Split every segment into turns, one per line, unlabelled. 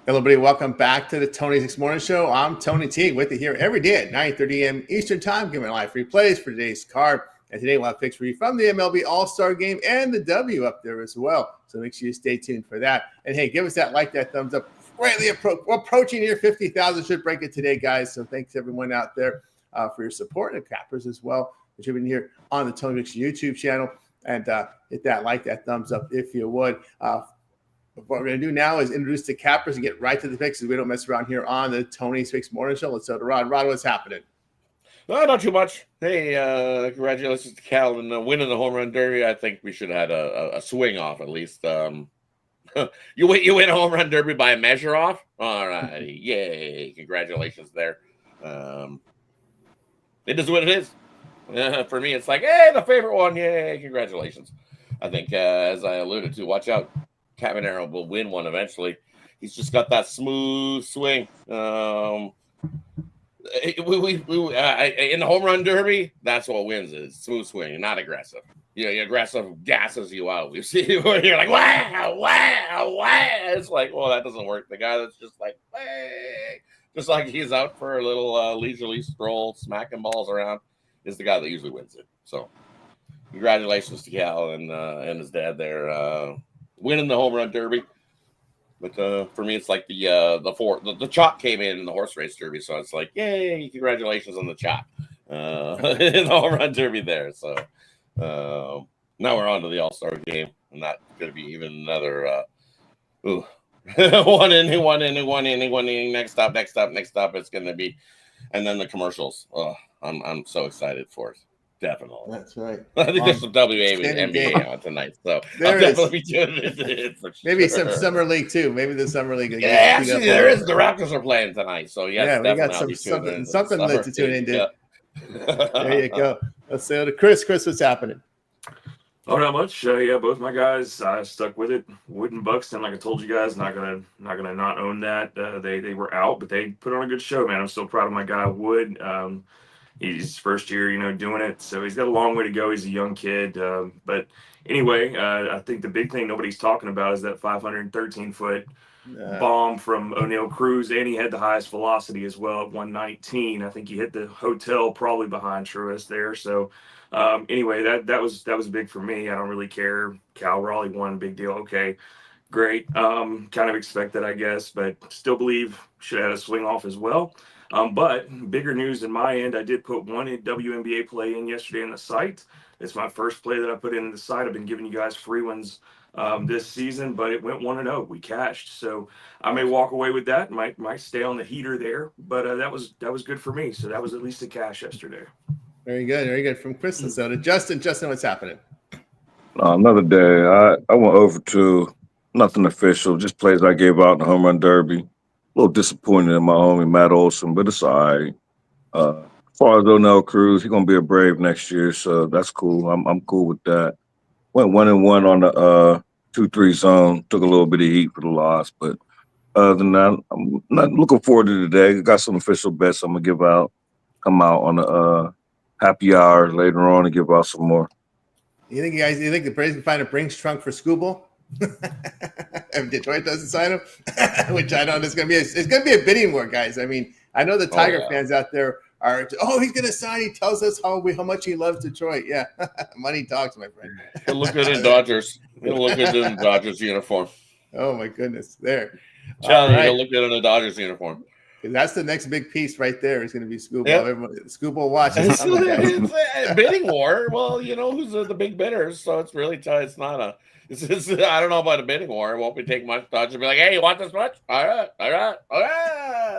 Hello, everybody. Welcome back to the Tony Six Morning Show. I'm Tony Teague with you here every day at 9:30 a.m. Eastern Time, giving live free plays for today's card. And today we'll have picks for you from the MLB All-Star Game and the W up there as well. So make sure you stay tuned for that. And hey, give us that like, that thumbs up. Greatly approaching here 50,000. Should break it today, guys. So thanks everyone out there for your support, and cappers as well, contributing here on the Tony Mix YouTube channel. And hit that like, that thumbs up if you would. What we're going to do now is introduce the cappers and get right to the picks, because we don't mess around here on the Tony Six Morning Show. Let's go to Rod. Rod, what's happening?
Not too much. Hey, congratulations to Cal and winning the home run derby. I think we should have had a swing off at least. You win a home run derby by a measure off. All right, yay! Congratulations there. It is what it is. For me, it's like, hey, the favorite one. Yay! Congratulations. I think, as I alluded to, watch out. Cabanero will win one eventually. He's just got that smooth swing. In the home run derby, that's what wins is smooth swing, not aggressive. Your aggressive gasses you out. You see where you're like, wow. It's like, well, that doesn't work. The guy that's just like, hey, just like he's out for a little leisurely stroll, smacking balls around, is the guy that usually wins it. So, congratulations to Cal and his dad there. Winning the home run derby, but for me, it's like the chalk came in the horse race derby, so it's like, yay! Congratulations on the chalk in the home run derby there. So now we're on to the All-Star game, and that's going to be even another one inning. Next up. It's going to be, and then the commercials. Oh, I'm so excited for it. Definitely.
That's right.
I think there's some WNBA on tonight, so I'll definitely be doing it for
maybe
sure.
some summer league too. Maybe the summer league.
Yeah, actually, there is. The Raptors are playing tonight, so yes,
yeah, we got something to tune into. Yeah. There you go. Let's say to Chris. Chris, what's happening?
Oh, not much. Yeah, both my guys stuck with it. Wood and Buxton, like I told you guys, not gonna not own that. They were out, but they put on a good show, man. I'm still proud of my guy Wood. He's first year, doing it. So he's got a long way to go. He's a young kid. But anyway, I think the big thing nobody's talking about is that 513-foot bomb from O'Neal Cruz. And he had the highest velocity as well at 119. I think he hit the hotel probably behind Truist there. So anyway, that was big for me. I don't really care. Cal Raleigh won, big deal. Okay, great. Kind of expected, I guess, but still believe should have had a swing off as well. But bigger news in my end, I did put one WNBA play in yesterday in the site. It's my first play that I put in the site. I've been giving you guys free ones this season, but it went 1-0. We cashed, so I may walk away with that. Might stay on the heater there, but that was good for me. So that was at least a cash yesterday.
Very good from Chris and so to Justin. Justin, what's happening?
Another day. I went over to nothing official, just plays I gave out in the home run derby. A little disappointed in my homie Matt Olson, but it's all right. As far as O'Neal Cruz, he's gonna be a Brave next year, so that's cool. I'm cool with that. Went 1-1 on the 2-3 zone. Took a little bit of heat for the loss, but other than that, I'm not looking forward to today. Got some official bets I'm gonna give out. Come out on the happy hour later on and give out some more.
You think the Braves can find a Brinks trunk for Scooble? If Detroit doesn't sign him, which I know it's gonna be a bidding war, guys. I mean, I know the Tiger fans out there are, he's gonna sign. He tells us how much he loves Detroit. Yeah, money talks, my friend.
He'll look good in Dodgers. He'll look good in the Dodgers uniform.
Oh my goodness, there.
He'll look good in a Dodgers uniform.
That's the next big piece right there. Is going to be Scooble.
Yep.
Scooble watches.
It's a bidding war. Well, who's the big bidders, so it's really tough. It's not a. I don't know about a bidding war. It won't be take much. Dodger be like, hey, you want this much? All right.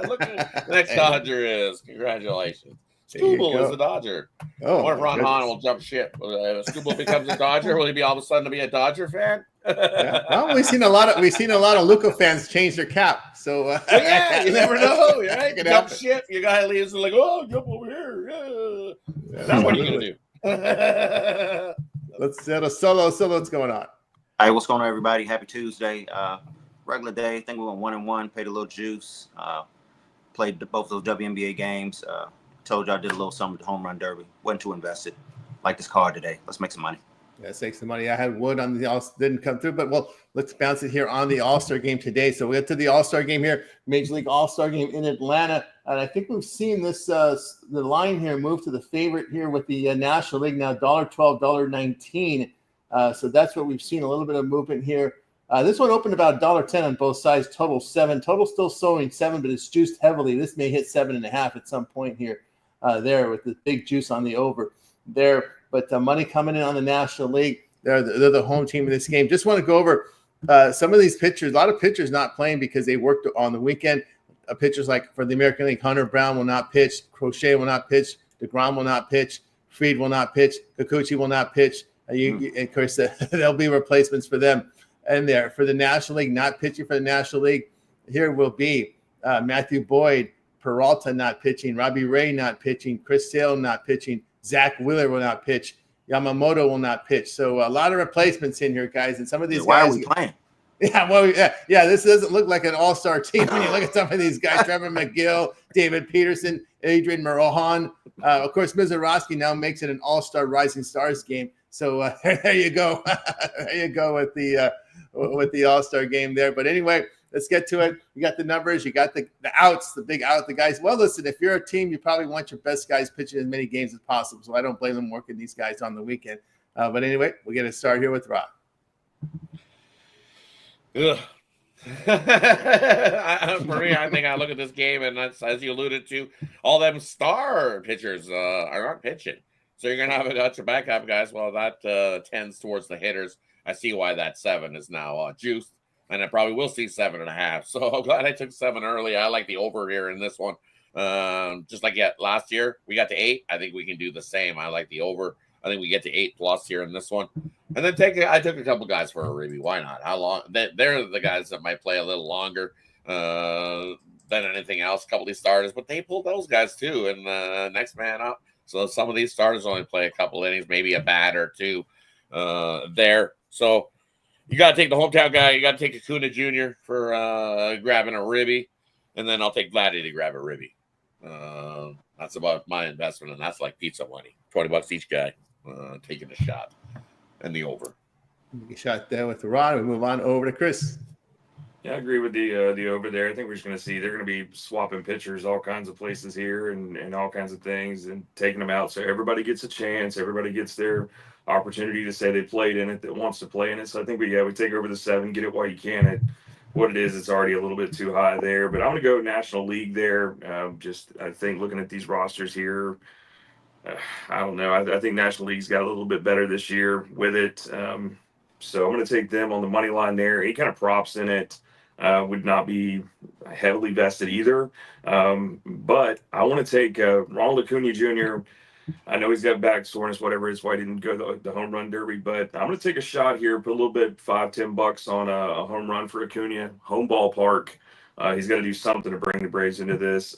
Look, the next Dodger is. Congratulations. Scooble is a Dodger.
Oh,
what if Ron Hahn will jump ship? If Scooble becomes a Dodger, will he be all of a sudden be a Dodger fan?
Yeah. Well, we've seen a lot of Luka fans change their cap. So
you never know. Right? Jump ship. Your guy leaves and like, jump over here. Yeah. That's what you're gonna do.
Let's settle solo. What's going on?
Hey, what's going on, everybody? Happy Tuesday. Regular day. I think we went 1-1. Paid a little juice. Played both those WNBA games. Told you I did a little something with the home run derby. Wasn't too invested. Like this card today. Let's make some money.
That takes the money. I had Wood on the All, didn't come through, but well, let's bounce it here on the All-Star game today. So we get to the All-Star game here, Major League All-Star game in Atlanta, and I think we've seen this the line here move to the favorite here with the National League now $12, $19. So that's what we've seen, a little bit of movement here. This one opened about $10 on both sides, total 7. Total still showing 7, but it's juiced heavily. This may hit 7.5 at some point here, there with the big juice on the over there. But money coming in on the National League. They're the home team in this game. Just want to go over some of these pitchers. A lot of pitchers not playing because they worked on the weekend. Pitchers like for the American League, Hunter Brown will not pitch. Crochet will not pitch. DeGrom will not pitch. Fried will not pitch. Kikuchi will not pitch. Of course, there'll be replacements for them. And there for the National League, not pitching for the National League, here will be Matthew Boyd, Peralta not pitching, Robbie Ray not pitching, Chris Sale not pitching, Zach Wheeler will not pitch, Yamamoto will not pitch. So a lot of replacements in here, guys. And some of these
Why
guys.
are we playing?
Yeah, well, yeah. This doesn't look like an all-star team when you look at some of these guys: Trevor McGill, David Peterson, Adrian Marohan. Of course, Mizorowski now makes it an all-star Rising Stars game. So there you go. There you go with the all-star game there. But anyway, let's get to it. You got the numbers. You got the outs, the big out, the guys. Well, listen, if you're a team, you probably want your best guys pitching as many games as possible. So I don't blame them working these guys on the weekend. But anyway, we'll get a start here with Rob.
Ugh. For me, I think I look at this game, and that's, as you alluded to, all them star pitchers are not pitching. So you're going to have a bunch of backup guys. Well, that tends towards the hitters. I see why that 7 is now juiced, and I probably will see 7.5. So I'm glad I took 7 early. I like the over here in this one. Just like last year, we got to 8. I think we can do the same. I like the over. I think we get to 8+ here in this one. And then I took a couple guys for a review. Why not? How long? They're the guys that might play a little longer than anything else. A couple of these starters, but they pulled those guys too. And next man up. So some of these starters only play a couple innings, maybe a bat or two there. So you got to take the hometown guy. You got to take Acuna Jr. for grabbing a ribby. And then I'll take Vladdy to grab a ribby. That's about my investment, and that's like pizza money. $20 each guy taking a shot. And the over.
You shot there with Ron. We move on over to Chris.
Yeah, I agree with the over there. I think we're just going to see they're going to be swapping pitchers all kinds of places here and all kinds of things and taking them out. So everybody gets a chance. Everybody gets their opportunity to say they played in it, that wants to play in it. So I think we take over the 7, get it while you can. At what it is, it's already a little bit too high there. But I'm going to go National League there. I think looking at these rosters here, I don't know. I think National League's got a little bit better this year with it. So I'm going to take them on the money line there. Any kind of props in it would not be heavily vested either. But I want to take Ronald Acuna Jr. I know he's got back soreness, whatever it is, why he didn't go the home run derby. But I'm going to take a shot here, put a little bit, $5-10 on a home run for Acuna, home ballpark. He's got to do something to bring the Braves into this.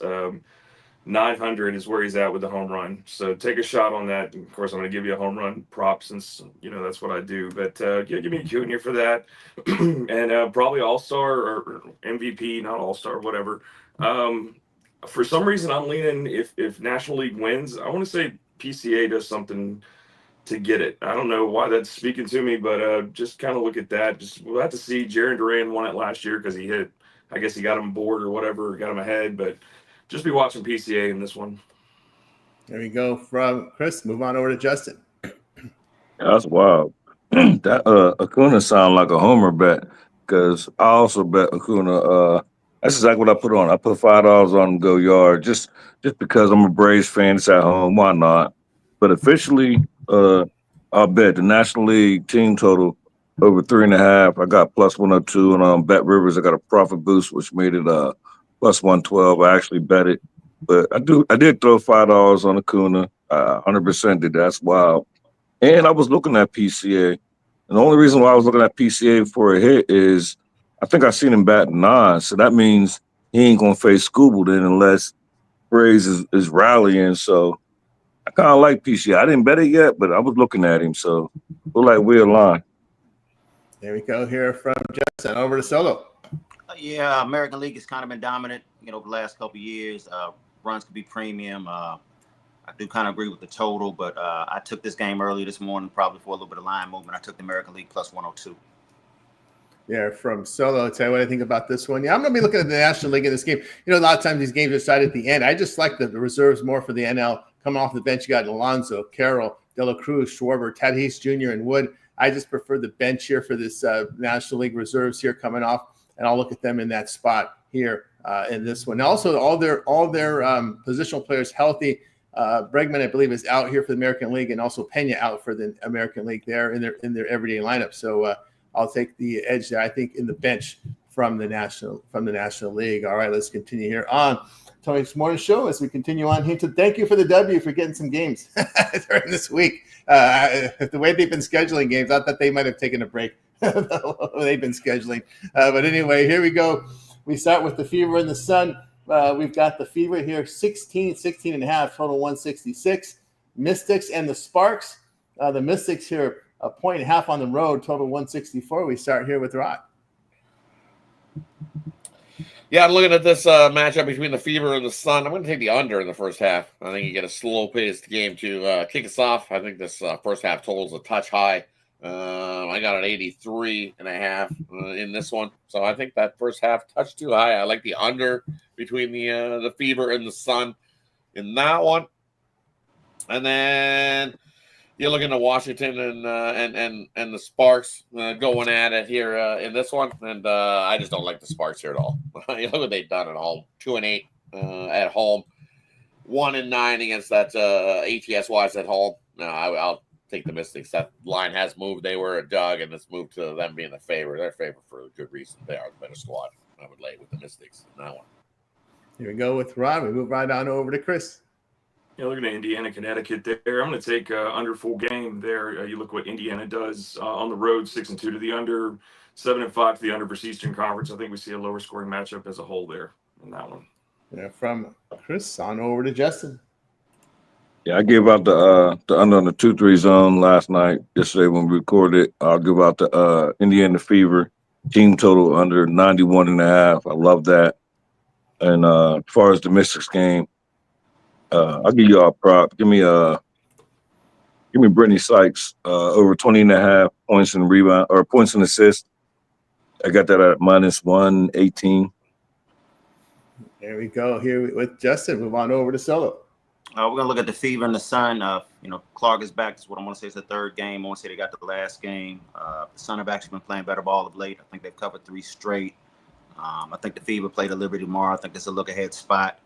900 is where he's at with the home run. So take a shot on that. Of course, I'm going to give you a home run prop since, that's what I do. But give me Acuna for that. And probably All-Star or MVP, not All-Star, whatever. For some reason, I'm leaning, if National League wins, I want to say PCA does something to get it. I don't know why that's speaking to me, but just kind of look at that. We'll have to see. Jaron Duran won it last year because he got him bored or whatever, got him ahead, but just be watching PCA in this one.
There we go from Chris. Move on over to Justin.
Yeah, that's wild. That Acuna sound like a homer bet because I also bet Acuna. That's exactly what I put on. I put $5 on Go Yard just because I'm a Braves fan. It's at home. Why not? But officially, I'll bet the National League team total over 3.5. I got plus 102, and on Bet Rivers I got a profit boost, which made it plus 112. I actually bet it, but I did throw $5 on Acuna. 100% did. That's wild. And I was looking at PCA, and the only reason why I was looking at PCA for a hit is I think I seen him bat 9, so that means he ain't gonna face Scooble then unless Braves is rallying. So I kind of like PCA. I didn't bet it yet, but I was looking at him, so look like we're aligned.
There we go here from Justin. Over to Solo.
Yeah, American League has kind of been dominant, over the last couple of years. Runs could be premium. I I do kind of agree with the total, but I took this game early this morning, probably for a little bit of line movement. I took the American League plus 102.
Yeah, from Solo, tell you what I think about this one. Yeah, I'm going to be looking at the National League in this game. You know, a lot of times these games are decided at the end. I just like the reserves more for the NL. Coming off the bench, you got Alonso, Carroll, De La Cruz, Schwarber, Tatis Jr., and Wood. I just prefer the bench here for this National League reserves here coming off, and I'll look at them in that spot here in this one. Also, all their positional players healthy. Bregman, I believe, is out here for the American League, and also Pena out for the American League there in their everyday lineup. So I'll take the edge there, I think, in the bench from the National League. All right, let's continue here on Tony's Morning Show as we continue on here. Thank you for the W for getting some games during this week. The way they've been scheduling games, I thought they might have taken a break. They've been scheduling. But anyway, here we go. We start with the Fever and the Sun. We've got the Fever here, 16 and a half, total 166. Mystics and the Sparks. The Mystics here, 1.5 on the road, total 164. We start here with Rod.
Yeah, I'm looking at this matchup between the Fever and the Sun. I'm going to take the under in the first half. I think you get a slow-paced game to kick us off. I think this first half total is a touch high. I got an 83 and a half in this one. So I think that first half touch too high. I like the under between the Fever and the Sun in that one. And then you're looking at Washington and the Sparks going at it here in this one, and I just don't like the Sparks here at all. You look what they've done at home: 2-8 at home, 1-9 against that ATS-wise at home. No, I'll take the Mystics. That line has moved. They were a dog, and it's moved to them being the favorite. They're favored for a good reason. They are the better squad. I would lay with the Mystics in that one.
Here we go with Ron. We move right on over to Chris.
Yeah, looking at Indiana, Connecticut there. I'm going to take under full game there. You look what Indiana does on the road, 6-2 to the under, 7-5 to the under versus Eastern Conference. I think we see a lower scoring matchup as a whole there in that one.
Yeah, from Chris on over to Justin.
Yeah, I gave out the under on the 2-3 zone last night, yesterday when we recorded. I'll give out the Indiana Fever team total under 91.5. I love that. And as far as the Mystics game, I'll give you a prop. Give me Brittany Sykes over 20.5 points in rebound or points and assist. I got that at minus 118.
There we go. Here with Justin. Move on over to Solo.
We're gonna look at the Fever and the Sun. Clark is back. That's what I want to say. It's the third game. I want to say they got the last game. The Sun have actually been playing better ball of late. I think they've covered 3 straight. I think the Fever play the Liberty tomorrow. I think it's a look ahead spot.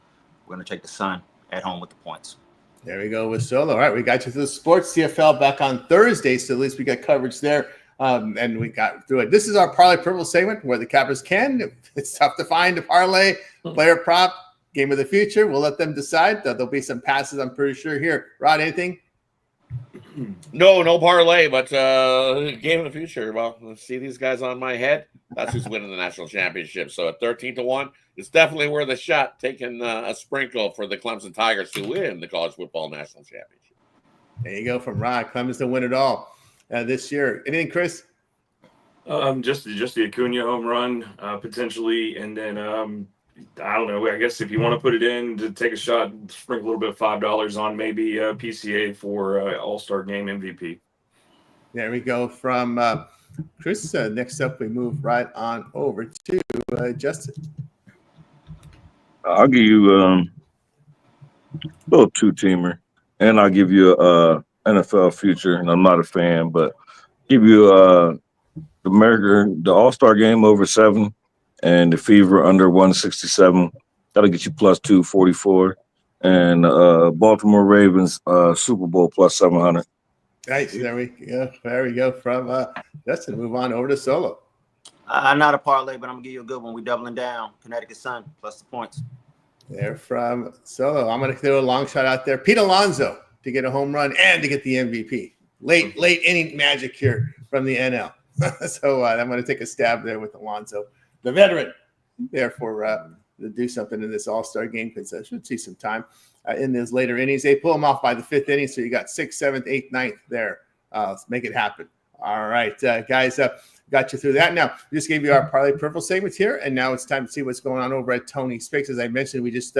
We're gonna take the Sun at home with the points.
There we go with Solo. All right, we got you to the Sports CFL back on Thursday, so at least we got coverage there, and we got through it. This is our Parlay Purple segment where the cappers can. It's tough to find a parlay, player prop, game of the future. We'll let them decide. There'll be some passes, I'm pretty sure. Here, Rod, anything?
No parlay, but game of the future. Well, let's see these guys on my head. That's who's winning the national championship. So at 13-1, it's definitely worth a shot taking a sprinkle for the Clemson Tigers to win the college football national championship.
There you go from Rod. Clemson to win it all this year. Anything, Chris?
Just the Acuna home run potentially, and then I don't know. I guess if you want to put it in to take a shot, sprinkle a little bit of $5 on maybe PCA for All-Star Game MVP.
There we go from Chris. Next up, we move right on over to Justin.
I'll give you a little 2-teamer, and I'll give you a NFL future. And I'm not a fan, but give you the All-Star Game over 7. And the Fever under 167. That'll get you plus 244. And Baltimore Ravens Super Bowl plus 700.
Nice. There we go. There we go from Justin. Move on over to Solo.
Not a parlay, but I'm gonna give you a good one. We doubling down. Connecticut Sun plus the points.
There from Solo. I'm gonna throw a long shot out there. Pete Alonso to get a home run and to get the MVP. Late inning magic here from the NL. So I'm gonna take a stab there with Alonso, the veteran, therefore, to do something in this All-Star game because I should see some time in those later innings. They pull them off by the 5th inning, so you got 6th, 7th, 8th, 9th there. Let's make it happen. All right, guys, got you through that. Now, we just gave you our Parlay Purple segment here, and now it's time to see what's going on over at Tony's Picks. As I mentioned, we just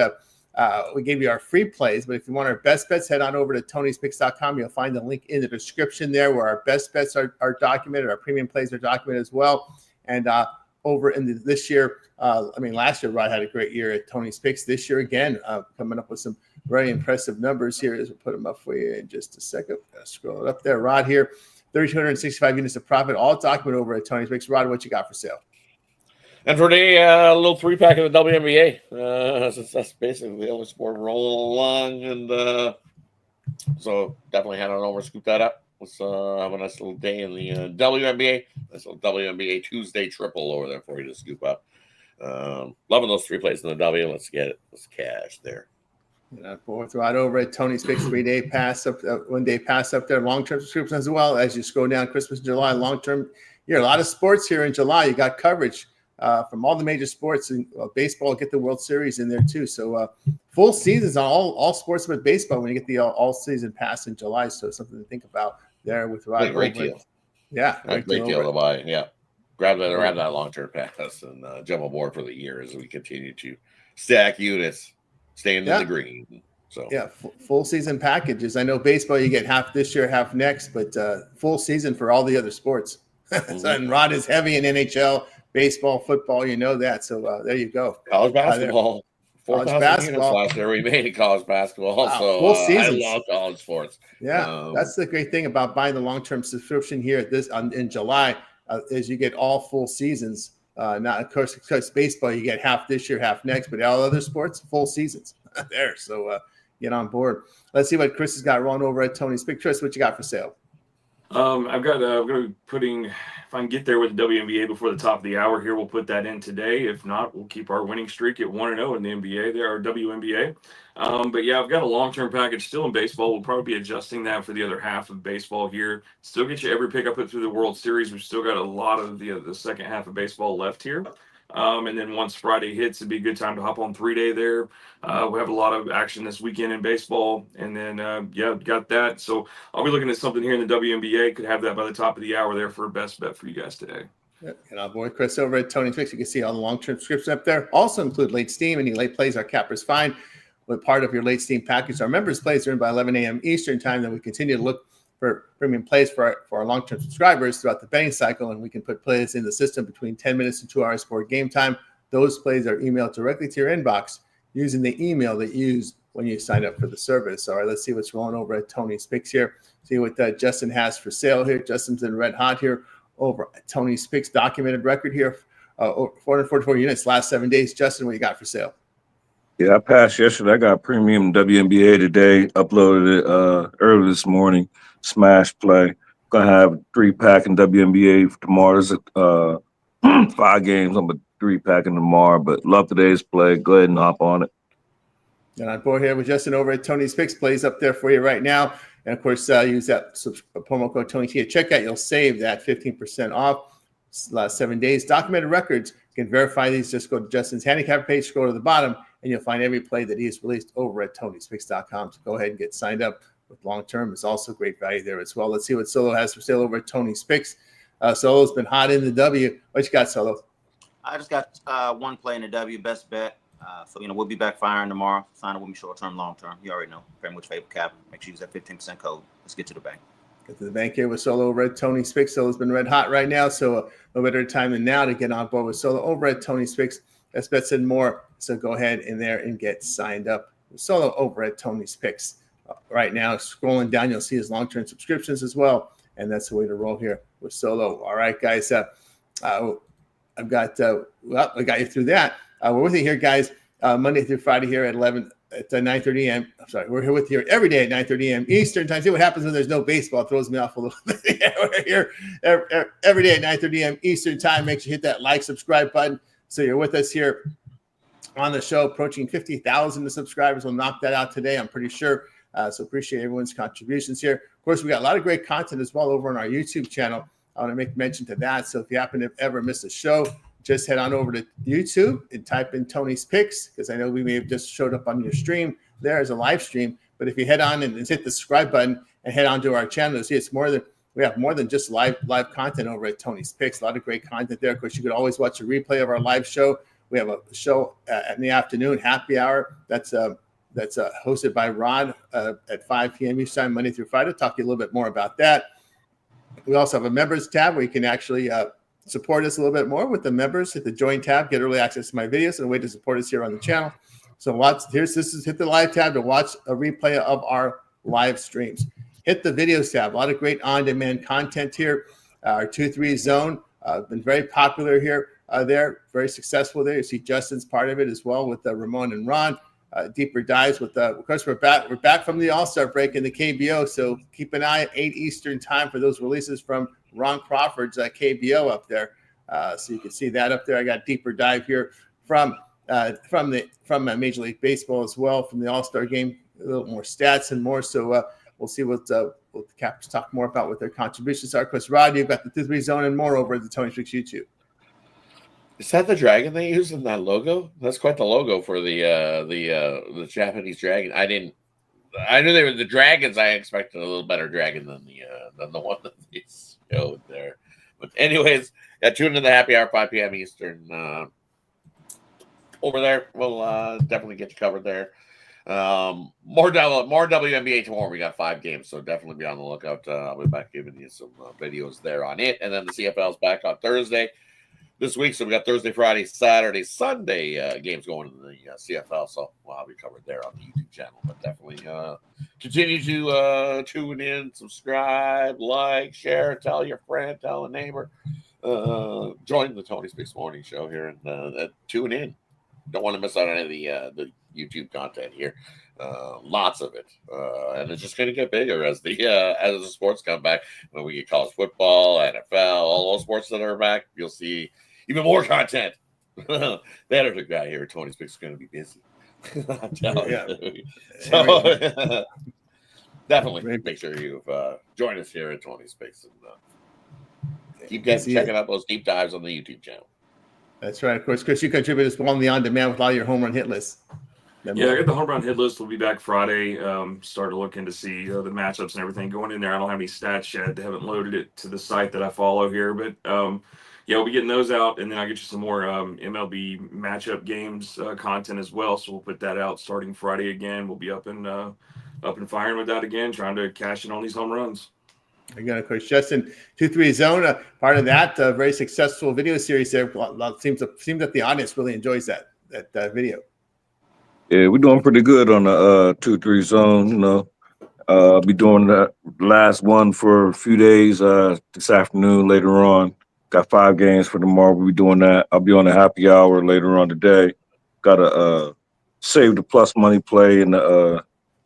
we gave you our free plays, but if you want our best bets, head on over to Tony'sPicks.com. You'll find the link in the description there where our best bets are documented. Our premium plays are documented as well. And over in this year, last year, Rod had a great year at Tony's Picks. This year, again, coming up with some very impressive numbers here as we put them up for you in just a second. Scroll it up there. Rod here, 3,265 units of profit, all documented over at Tony's Picks. Rod, what you got for sale?
And for today, a little 3-pack of the WNBA. Since that's basically the only sport rolling along. And so definitely head on over, scoop that up. Let's have a nice little day in the WNBA. Nice little WNBA Tuesday triple over there for you to scoop up. Loving those 3 plays in the W. Let's get it. Let's cash there.
Both right over at Tony's Picks, 3-day pass up, 1-day pass up there, long-term subscriptions as well. As you scroll down, Christmas, July, long-term. A lot of sports here in July. You got coverage from all the major sports, and baseball, get the World Series in there too. So full seasons on all sports but baseball when you get the all-season pass in July. So something to think about there with Rod.
Great deal.
Yeah,
great deal to buy. Yeah, grab that long-term pass and jump aboard for the year as we continue to stack units, staying in the green. So
full season packages. I know baseball you get half this year, half next, but full season for all the other sports. And Rod is heavy in NHL. Baseball, football, you know that. So there you go.
College basketball. 4,000 units last year we made in college basketball.
Wow,
so
full seasons.
I love college sports.
Yeah, that's the great thing about buying the long-term subscription here in July is you get all full seasons. Now, of course, because baseball, you get half this year, half next, but all other sports, full seasons there. So get on board. Let's see what Chris has got rolling over at Tony's Pick. Chris, what you got for sale?
I've got. I'm going to be putting. If I can get there with the WNBA before the top of the hour here, we'll put that in today. If not, we'll keep our winning streak at 1-0 in the NBA. There, our WNBA. But yeah, I've got a long-term package still in baseball. We'll probably be adjusting that for the other half of baseball here. Still get you every pick I put through the World Series. We've still got a lot of the second half of baseball left here. And then once Friday hits, it'd be a good time to hop on 3-day there. We have a lot of action this weekend in baseball. And then, got that. So I'll be looking at something here in the WNBA. Could have that by the top of the hour there for a best bet for you guys today.
And our boy Chris over at Tony's Picks. You can see all the long-term subscriptions up there. Also include late steam. Any late plays, our cappers fine. With part of your late steam package, our members plays are in by 11 a.m. Eastern time. Then we continue to look for premium plays for our long-term subscribers throughout the betting cycle, and we can put plays in the system between 10 minutes and 2 hours for game time. Those plays are emailed directly to your inbox using the email that you use when you sign up for the service. All right, let's see what's rolling over at Tony's Picks here. See what Justin has for sale here. Justin's in red hot here over at Tony's Picks, documented record here, 444 units last 7 days. Justin, what you got for sale?
Yeah, I passed yesterday. I got premium WNBA today. Uploaded it early this morning. Smash play. Gonna have a 3-pack in WNBA for tomorrow. There's 5 games. I'm a 3-pack in tomorrow, but love today's play. Go ahead and hop on it.
And I'm board here with Justin over at Tony's Picks. Plays up there for you right now. And of course, use that promo code TonyT at checkout. You'll save that 15% off. Last 7 days. Documented records. You can verify these. Just go to Justin's handicap page, scroll to the bottom, and you'll find every play that he has released over at Tony'sPicks.com. So go ahead and get signed up with long-term. It's also great value there as well. Let's see what Solo has for sale over at Tony's Picks. Solo's been hot in the W. What you got, Solo?
I just got one play in the W, best bet. So, we'll be back firing tomorrow. Sign up with me short-term, long-term. You already know. Very much favorite cap. Make sure you use that 15% code. Let's get to the bank.
Get to the bank here with Solo over at Tony's Picks. Solo's been red hot right now, so no better time than now to get on board with Solo over at Tony's Picks. Best bets and more. So go ahead in there and get signed up with Solo over at Tony's Picks. Right now, scrolling down, you'll see his long-term subscriptions as well, and that's the way to roll here with Solo. All right, guys. I've got I got you through that. We're with you here, guys, Monday through Friday here at 9:30 a.m. I'm sorry, we're here with you every day at 9:30 a.m. Eastern time. See what happens when there's no baseball. It throws me off a little bit. We're here every day at 9:30 a.m. Eastern time. Make sure you hit that like, subscribe button so you're with us here on the show. Approaching 50,000 subscribers. We'll knock that out today, I'm pretty sure. So appreciate everyone's contributions here. Of course, we got a lot of great content as well over on our YouTube channel. I want to make mention to that. So if you happen to ever miss a show, just head on over to YouTube and type in Tony's Picks, because I know we may have just showed up on your stream there as a live stream. But if you head on and hit the subscribe button and head on to our channel, you'll see we have more than just live content over at Tony's Picks. A lot of great content there. Of course, you could always watch a replay of our live show. We have a show in the afternoon, happy hour. That's that's hosted by Ron at 5 p.m. Eastern time, Monday through Friday. I'll talk to you a little bit more about that. We also have a members tab where you can actually support us a little bit more with the members. Hit the join tab, get early access to my videos, and a way to support us here on the channel. So hit the live tab to watch a replay of our live streams. Hit the videos tab. A lot of great on-demand content here. Our 2-3 zone been very popular here. There, very successful there. You see Justin's part of it as well with Ramon and Ron. Deeper dives with of course we're back from the All-Star break in the KBO, so keep an eye at 8 Eastern time for those releases from Ron Crawford's KBO up there. So you can see that up there. I got deeper dive here from Major League Baseball as well, from the All-Star game, a little more stats and more. So we'll see what the Caps talk more about what their contributions are. Of course, Rod, you've got the 2-3 zone and more over at the Tony Strix YouTube.
Is that the dragon they use in that logo? That's quite the logo for the Japanese dragon. I knew they were the dragons. I expected a little better dragon than the one that they showed there. But anyways, tune into the happy hour 5 p.m. Eastern over there. We'll definitely get you covered there. More WNBA tomorrow. We got 5 games, so definitely be on the lookout. I'll be back giving you some videos there on it, and then the CFL's back on Thursday this week, so we got Thursday, Friday, Saturday, Sunday games going in the CFL, so we'll have you covered there on the YouTube channel. But definitely continue to tune in, subscribe, like, share, tell your friend, tell a neighbor, join the Tony Speaks Morning Show here, and tune in. Don't want to miss out on any of the YouTube content here. Lots of it, and it's just going to get bigger as the sports come back. When we get college football, NFL, all those sports that are back, you'll see even more content. The editor guy here, Tony Speaks, is going to be busy. I'm telling you. So definitely make sure you join us here at Tony Speaks and keep checking out those deep dives on the YouTube channel.
That's right. Of course, Chris, you contribute as well on the on-demand with all your home run hit lists.
Yeah, I got the home run hit list. We'll be back Friday. Started looking to see the matchups and everything going in there. I don't have any stats yet. They haven't loaded it to the site that I follow here, but yeah, we'll be getting those out, and then I'll get you some more MLB matchup games content as well. So we'll put that out starting Friday again. We'll be up and firing with that again, trying to cash in on these home runs.
Again, of course, Justin, 2-3 zone, part of that very successful video series there. Seems that the audience really enjoys that video.
Yeah, we're doing pretty good on the 2-3 zone. You know, I'll be doing the last one for a few days this afternoon. Later on, got 5 games for tomorrow. We'll be doing that. I'll be on the happy hour later on today. Got to save the plus money play in the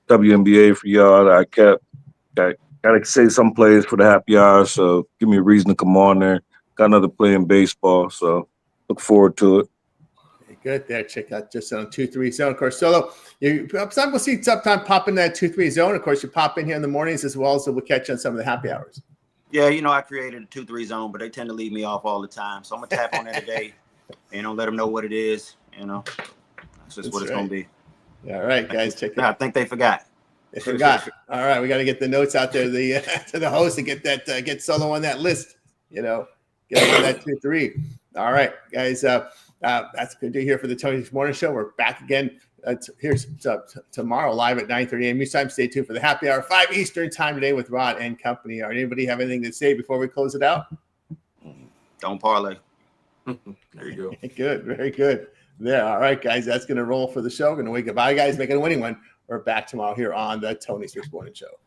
WNBA for y'all that I kept. Got to save some plays for the happy hour, so give me a reason to come on there. Got another play in baseball, so look forward to it.
Good there. Check out just on 2-3 zone. Of course, Solo, some will see sometime pop in that 2-3 zone. Of course, you pop in here in the mornings as well, so we'll catch you on some of the happy hours.
Yeah, I created a 2-3 zone, but they tend to leave me off all the time. So I'm going to tap on that today and let them know what it is. That's just what it's going to be.
All right, guys, check it
I
out.
think they forgot.
They forgot. All right, we got to get the notes out there to the host and get Solo on that list. Get him on that 2-3. All right, guys. That's good to hear for the Tony Morning Show. We're back again tomorrow live at 9:30 a.m. Eastern time. Stay tuned for the happy hour 5 Eastern time today with Rod and company. Anybody have anything to say before we close it out?
Don't parlay.
There you go.
Good, very good. There. All right, guys. That's going to roll for the show. Going to wake up. Bye, guys. Make it a winning one. We're back tomorrow here on the Tony Speaks Morning Show.